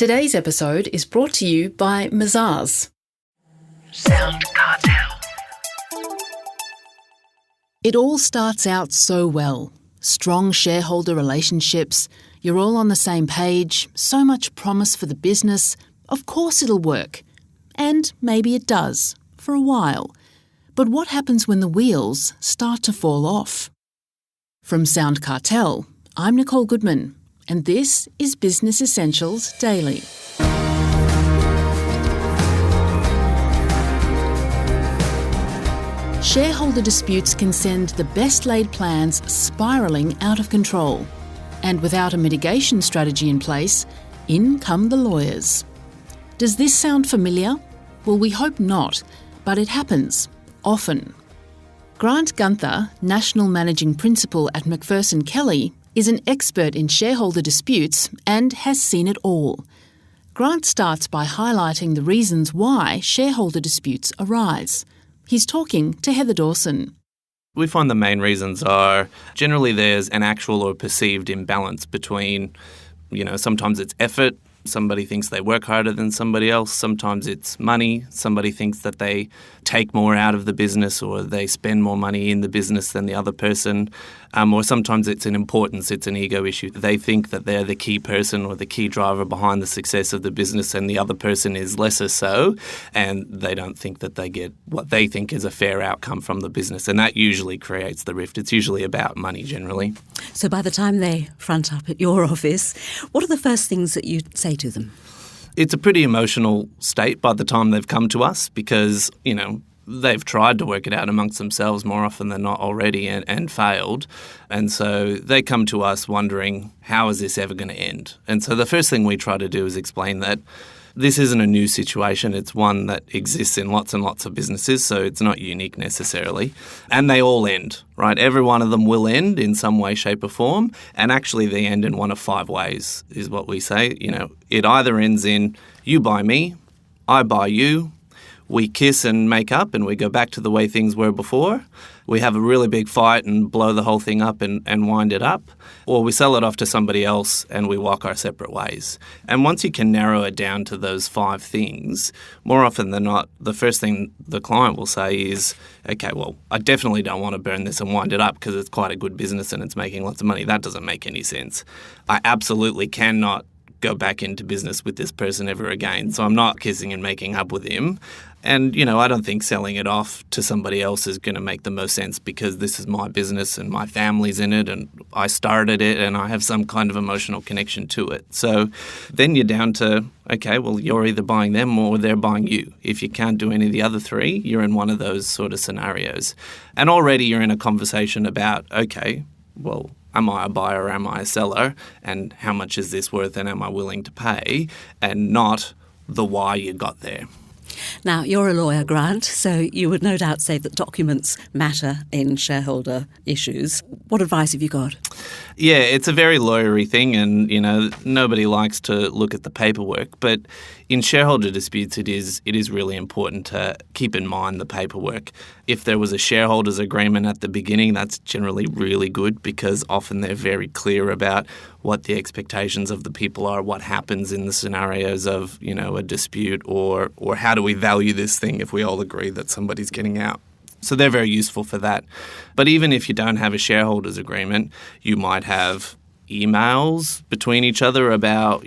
Today's episode is brought to you by Mazars. SoundCartel. It all starts out so well. Strong shareholder relationships, you're all on the same page, so much promise for the business. Of course it'll work. And maybe it does, for a while. But what happens when the wheels start to fall off? From SoundCartel, I'm Nicole Goodman, and this is Business Essentials Daily. Shareholder disputes can send the best-laid plans spiralling out of control. And without a mitigation strategy in place, in come the lawyers. Does this sound familiar? Well, we hope not, but it happens, often. Grant Guenther, National Managing Principal at Macpherson Kelley, is an expert in shareholder disputes and has seen it all. Grant starts by highlighting the reasons why shareholder disputes arise. He's talking to Heather Dawson. We find the main reasons are generally there's an actual or perceived imbalance between, sometimes it's effort. Somebody thinks they work harder than somebody else. Sometimes it's money. Somebody thinks that they take more out of the business or they spend more money in the business than the other person. Or sometimes it's an importance, it's an ego issue. They think that they're the key person or the key driver behind the success of the business and the other person is lesser so, and they don't think that they get what they think is a fair outcome from the business. And that usually creates the rift. It's usually about money generally. So by the time they front up at your office, what are the first things that you say to them? It's a pretty emotional state by the time they've come to us because, they've tried to work it out amongst themselves more often than not already and failed. And so they come to us wondering, how is this ever going to end? And so the first thing we try to do is explain that this isn't a new situation. It's one that exists in lots and lots of businesses, so it's not unique necessarily. And they all end, right? Every one of them will end in some way, shape or form. And actually they end in one of 5 ways is what we say. It either ends in you buy me, I buy you, we kiss and make up and we go back to the way things were before. We have a really big fight and blow the whole thing up and wind it up. Or we sell it off to somebody else and we walk our separate ways. And once you can narrow it down to those 5 things, more often than not, the first thing the client will say is, okay, well, I definitely don't want to burn this and wind it up because it's quite a good business and it's making lots of money. That doesn't make any sense. I absolutely cannot go back into business with this person ever again. So I'm not kissing and making up with him. And, I don't think selling it off to somebody else is going to make the most sense because this is my business and my family's in it and I started it and I have some kind of emotional connection to it. So then you're down to, okay, well, you're either buying them or they're buying you. If you can't do any of the other 3, you're in one of those sort of scenarios. And already you're in a conversation about, okay, well, am I a buyer or am I a seller? And how much is this worth and am I willing to pay? And not the why you got there. Now, you're a lawyer, Grant, so you would no doubt say that documents matter in shareholder issues. What advice have you got? Yeah, it's a very lawyery thing and, nobody likes to look at the paperwork. But in shareholder disputes, it is really important to keep in mind the paperwork. If there was a shareholders agreement at the beginning, that's generally really good because often they're very clear about what the expectations of the people are, what happens in the scenarios of, a dispute or how do we value this thing if we all agree that somebody's getting out. So they're very useful for that. But even if you don't have a shareholders agreement, you might have emails between each other about,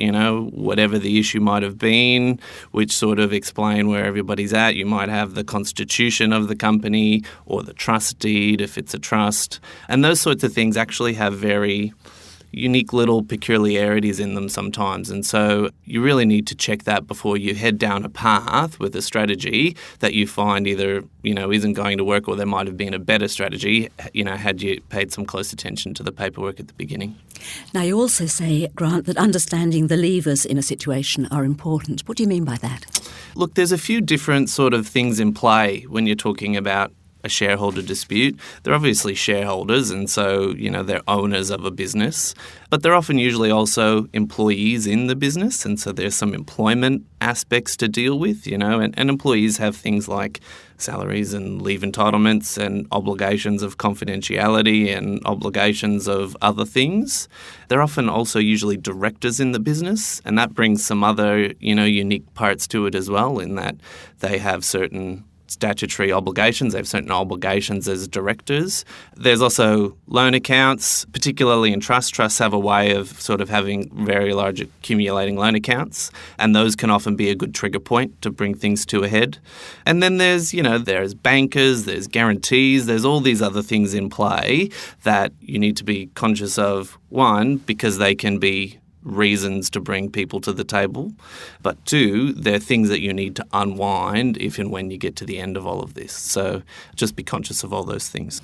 whatever the issue might have been, which sort of explain where everybody's at. You might have the constitution of the company or the trust deed if it's a trust. And those sorts of things actually have very unique little peculiarities in them sometimes. And so you really need to check that before you head down a path with a strategy that you find either, isn't going to work or there might have been a better strategy, had you paid some close attention to the paperwork at the beginning. Now, you also say, Grant, that understanding the levers in a situation are important. What do you mean by that? Look, there's a few different sort of things in play when you're talking about a shareholder dispute, they're obviously shareholders, and so, they're owners of a business. But they're often usually also employees in the business, and so there's some employment aspects to deal with, and employees have things like salaries and leave entitlements and obligations of confidentiality and obligations of other things. They're often also usually directors in the business, and that brings some other, unique parts to it as well, in that they have certain statutory obligations. They have certain obligations as directors. There's also loan accounts, particularly in trusts. Trusts have a way of sort of having very large accumulating loan accounts, and those can often be a good trigger point to bring things to a head. And then there's bankers, there's guarantees, there's all these other things in play that you need to be conscious of. One, because they can be reasons to bring people to the table, but two, they're things that you need to unwind if and when you get to the end of all of this. So just be conscious of all those things.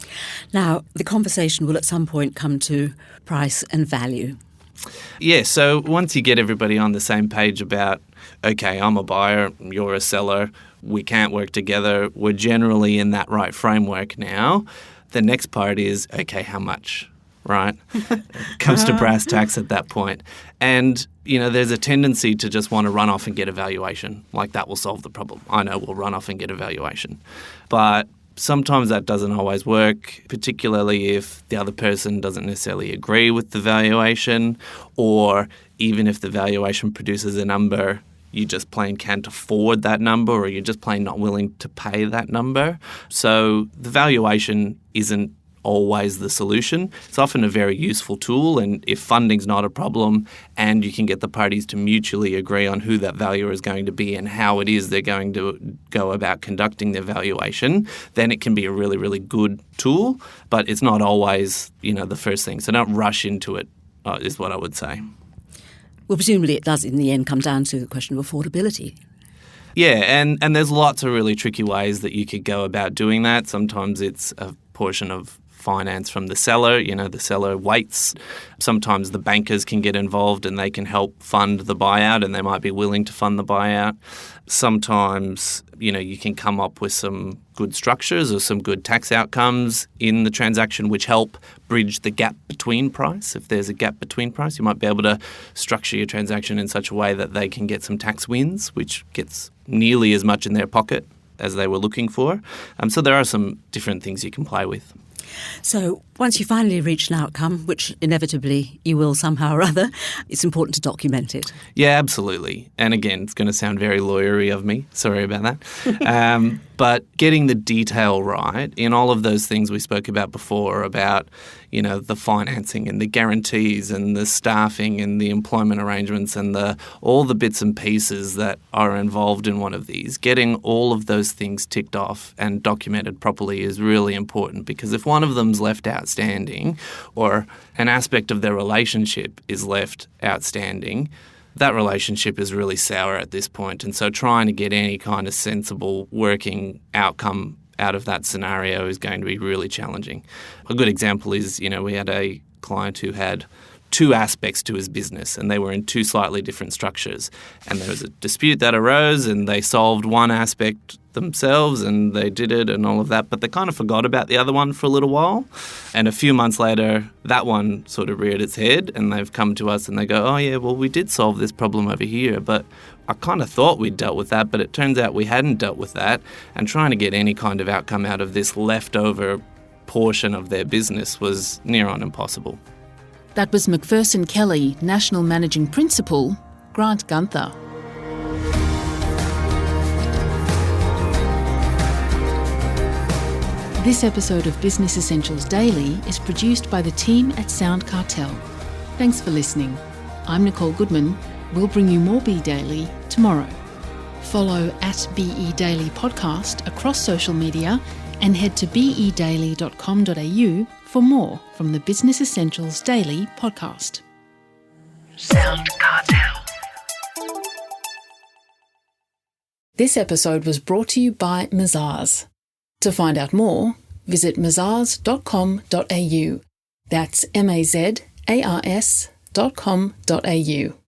Now, the conversation will at some point come to price and value. Yeah, so once you get everybody on the same page about, okay, I'm a buyer, you're a seller, we can't work together, we're generally in that right framework now, the next part is, okay, how much? Right? Comes to brass tacks at that point. And, there's a tendency to just want to run off and get a valuation. Like, that will solve the problem. I know, we'll run off and get a valuation. But sometimes that doesn't always work, particularly if the other person doesn't necessarily agree with the valuation, or even if the valuation produces a number you just plain can't afford that number, or you're just plain not willing to pay that number. So the valuation isn't always the solution. It's often a very useful tool, and if funding's not a problem and you can get the parties to mutually agree on who that valuer is going to be and how it is they're going to go about conducting their valuation, then it can be a really, really good tool, but it's not always, the first thing. So don't rush into it, is what I would say. Well, presumably it does in the end come down to the question of affordability. Yeah, and there's lots of really tricky ways that you could go about doing that. Sometimes it's a portion of finance from the seller, the seller waits. Sometimes the bankers can get involved and they can help fund the buyout, and they might be willing to fund the buyout. Sometimes, you can come up with some good structures or some good tax outcomes in the transaction which help bridge the gap between price. If there's a gap between price, you might be able to structure your transaction in such a way that they can get some tax wins, which gets nearly as much in their pocket as they were looking for. So there are some different things you can play with. So once you finally reach an outcome, which inevitably you will somehow or other, it's important to document it. Yeah, absolutely. And again, it's going to sound very lawyery of me. Sorry about that. But getting the detail right in all of those things we spoke about before about, the financing and the guarantees and the staffing and the employment arrangements and all the bits and pieces that are involved in one of these, getting all of those things ticked off and documented properly is really important, because if one of them's left outstanding or an aspect of their relationship is left outstanding, that relationship is really sour at this point. And so trying to get any kind of sensible working outcome out of that scenario is going to be really challenging. A good example is, we had a client who had two aspects to his business, and they were in two slightly different structures. And there was a dispute that arose, and they solved one aspect themselves, and they did it and all of that, but they kind of forgot about the other one for a little while. And a few months later, that one sort of reared its head, and they've come to us and they go, oh yeah, well, we did solve this problem over here, but I kind of thought we'd dealt with that, but it turns out we hadn't dealt with that. And trying to get any kind of outcome out of this leftover portion of their business was near on impossible. That was Macpherson Kelley National Managing Principal, Grant Guenther. This episode of Business Essentials Daily is produced by the team at SoundCartel. Thanks for listening. I'm Nicole Goodman. We'll bring you more Be Daily tomorrow. Follow @BE Daily Podcast across social media and head to bedaily.com.au for more from the Business Essentials Daily podcast. SoundCartel. This episode was brought to you by Mazars. To find out more, visit mazars.com.au. That's mazars.com.au.